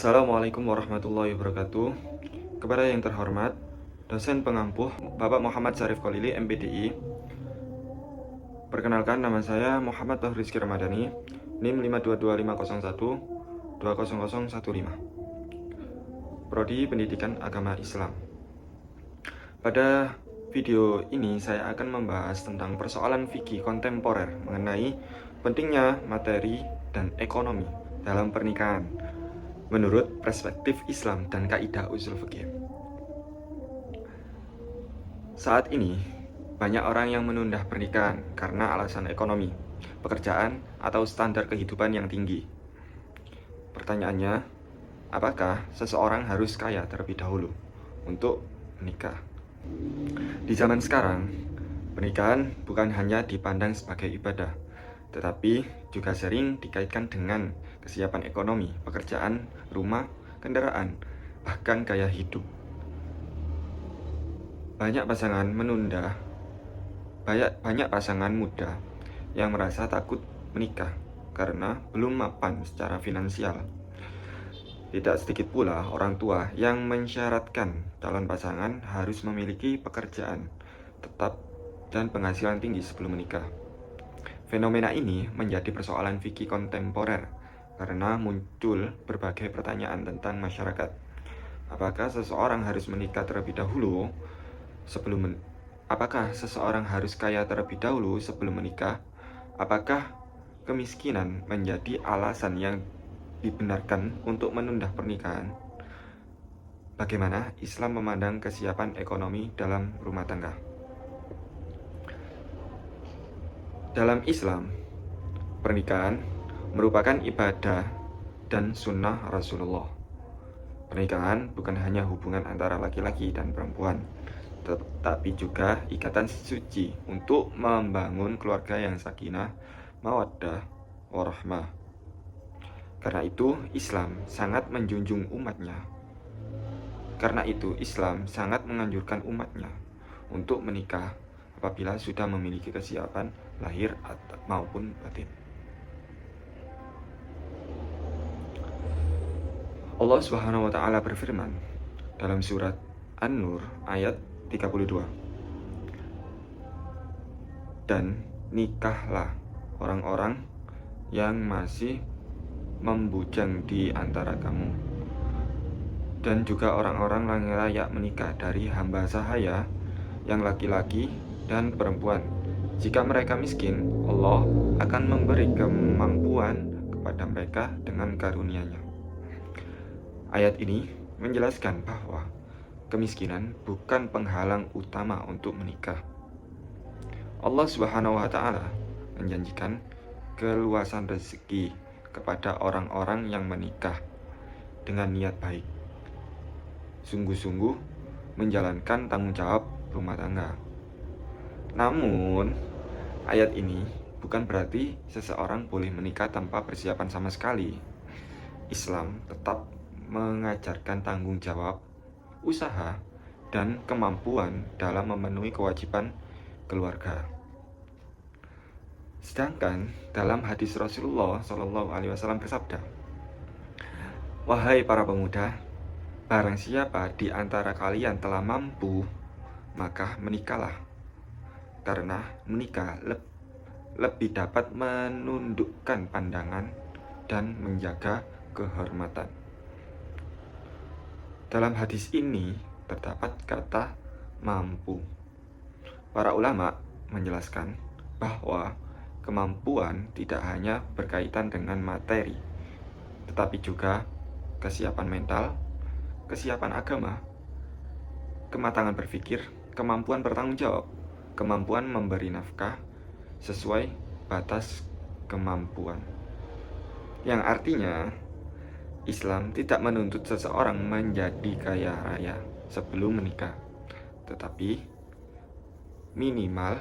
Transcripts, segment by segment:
Assalamualaikum warahmatullahi wabarakatuh. Kepada yang terhormat dosen pengampuh Bapak Muhammad Syarif Kholili MPDI. Perkenalkan, nama saya Muhammad Bahru Rizky Ramadhani, NIM 52251200015, Prodi Pendidikan Agama Islam. Pada video ini saya akan membahas tentang persoalan fikih kontemporer mengenai pentingnya materi dan ekonomi dalam pernikahan menurut perspektif Islam dan kaidah usul fikih. Saat ini, banyak orang yang menunda pernikahan karena alasan ekonomi, pekerjaan, atau standar kehidupan yang tinggi. Pertanyaannya, apakah seseorang harus kaya terlebih dahulu untuk menikah? Di zaman sekarang, pernikahan bukan hanya dipandang sebagai ibadah, tetapi juga sering dikaitkan dengan kesiapan ekonomi, pekerjaan, rumah, kendaraan, bahkan gaya hidup. Banyak pasangan muda yang merasa takut menikah karena belum mapan secara finansial. Tidak sedikit pula orang tua yang mensyaratkan calon pasangan harus memiliki pekerjaan tetap dan penghasilan tinggi sebelum menikah. Fenomena ini menjadi persoalan fikih kontemporer karena muncul berbagai pertanyaan tentang masyarakat. Apakah seseorang harus menikah terlebih dahulu Apakah seseorang harus kaya terlebih dahulu sebelum menikah? Apakah kemiskinan menjadi alasan yang dibenarkan untuk menunda pernikahan? Bagaimana Islam memandang kesiapan ekonomi dalam rumah tangga? Dalam Islam, pernikahan merupakan ibadah dan sunnah Rasulullah. Pernikahan bukan hanya hubungan antara laki-laki dan perempuan, tetapi juga ikatan suci untuk membangun keluarga yang sakinah, mawaddah, warahmah. Karena itu, Islam sangat menjunjung umatnya. Karena itu, Islam sangat menganjurkan umatnya untuk menikah apabila sudah memiliki kesiapan lahir maupun batin. Allah Subhanahu wa taala berfirman dalam surat An-Nur ayat 32. Dan nikahlah orang-orang yang masih membujang di antara kamu, dan juga orang-orang yang layak menikah dari hamba sahaya yang laki-laki dan perempuan. Jika mereka miskin, Allah akan memberi kemampuan kepada mereka dengan karunia-Nya. Ayat ini menjelaskan bahwa kemiskinan bukan penghalang utama untuk menikah. Allah Subhanahu wa taala menjanjikan keluasan rezeki kepada orang-orang yang menikah dengan niat baik, sungguh-sungguh menjalankan tanggung jawab rumah tangga. Namun, ayat ini bukan berarti seseorang boleh menikah tanpa persiapan sama sekali. Islam tetap mengajarkan tanggung jawab, usaha, dan kemampuan dalam memenuhi kewajiban keluarga. Sedangkan dalam hadis Rasulullah SAW bersabda, "Wahai para pemuda, barang siapa di antara kalian telah mampu, maka menikahlah. Karena menikah lebih dapat menundukkan pandangan dan menjaga kehormatan." Dalam hadis ini terdapat kata mampu. Para ulama menjelaskan bahwa kemampuan tidak hanya berkaitan dengan materi, tetapi juga kesiapan mental, kesiapan agama, kematangan berpikir, kemampuan bertanggung jawab, kemampuan memberi nafkah sesuai batas kemampuan. Yang artinya, Islam tidak menuntut seseorang menjadi kaya raya sebelum menikah, tetapi minimal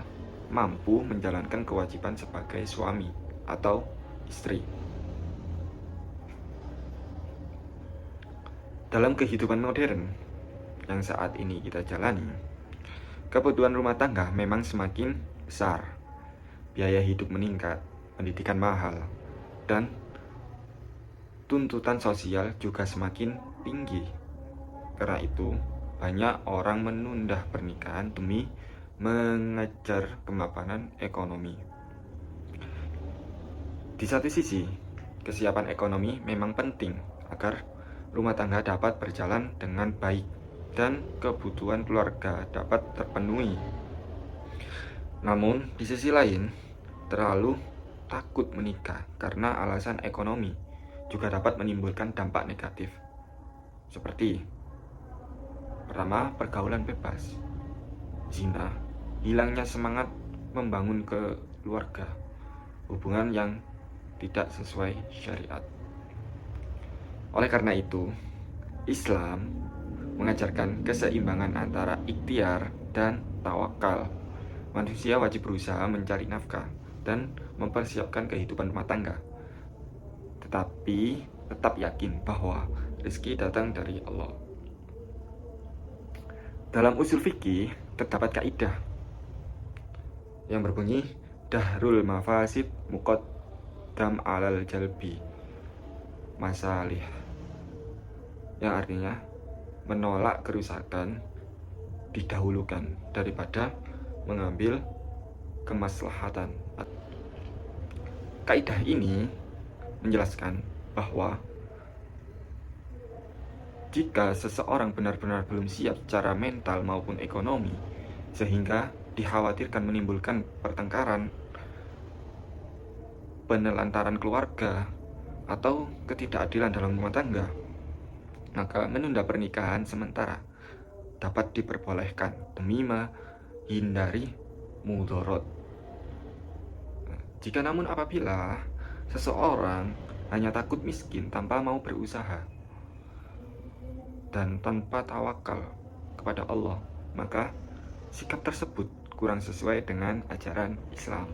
mampu menjalankan kewajiban sebagai suami atau istri. Dalam kehidupan modern yang saat ini kita jalani, kebutuhan rumah tangga memang semakin besar. Biaya hidup meningkat, pendidikan mahal, dan tuntutan sosial juga semakin tinggi. Karena itu, banyak orang menunda pernikahan demi mengejar kemapanan ekonomi. Di satu sisi, kesiapan ekonomi memang penting agar rumah tangga dapat berjalan dengan baik dan kebutuhan keluarga dapat terpenuhi. Namun, di sisi lain, terlalu takut menikah karena alasan ekonomi juga dapat menimbulkan dampak negatif. Seperti pertama, pergaulan bebas, zina, hilangnya semangat membangun keluarga, hubungan yang tidak sesuai syariat. Oleh karena itu, Islam mengajarkan keseimbangan antara ikhtiar dan tawakal. Manusia wajib berusaha mencari nafkah dan mempersiapkan kehidupan rumah tangga, tetapi tetap yakin bahwa rezeki datang dari Allah. Dalam usul fikih terdapat kaidah yang berbunyi dahrul mafasid muqaddam alal jalbi masalih, yang artinya menolak kerusakan didahulukan daripada mengambil kemaslahatan. Kaidah ini menjelaskan bahwa jika seseorang benar-benar belum siap secara mental maupun ekonomi, sehingga dikhawatirkan menimbulkan pertengkaran, penelantaran keluarga, atau ketidakadilan dalam rumah tangga, maka menunda pernikahan sementara dapat diperbolehkan demi menghindari mudorot. Jika namun apabila seseorang hanya takut miskin tanpa mau berusaha dan tanpa tawakal kepada Allah, maka sikap tersebut kurang sesuai dengan ajaran Islam.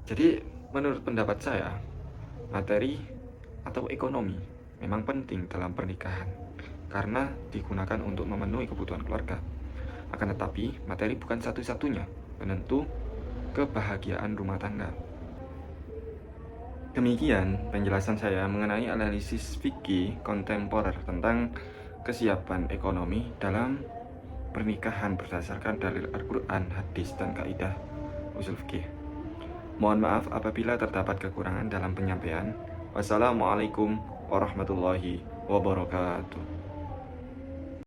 Jadi menurut pendapat saya, materi atau ekonomi memang penting dalam pernikahan karena digunakan untuk memenuhi kebutuhan keluarga. Akan tetapi, materi bukan satu-satunya penentu kebahagiaan rumah tangga. Demikian penjelasan saya mengenai analisis fikih kontemporer tentang kesiapan ekonomi dalam pernikahan berdasarkan dalil Al-Quran, hadis, dan kaidah usul fikih. Mohon maaf apabila terdapat kekurangan dalam penyampaian. Wassalamualaikum warahmatullahi wabarakatuh.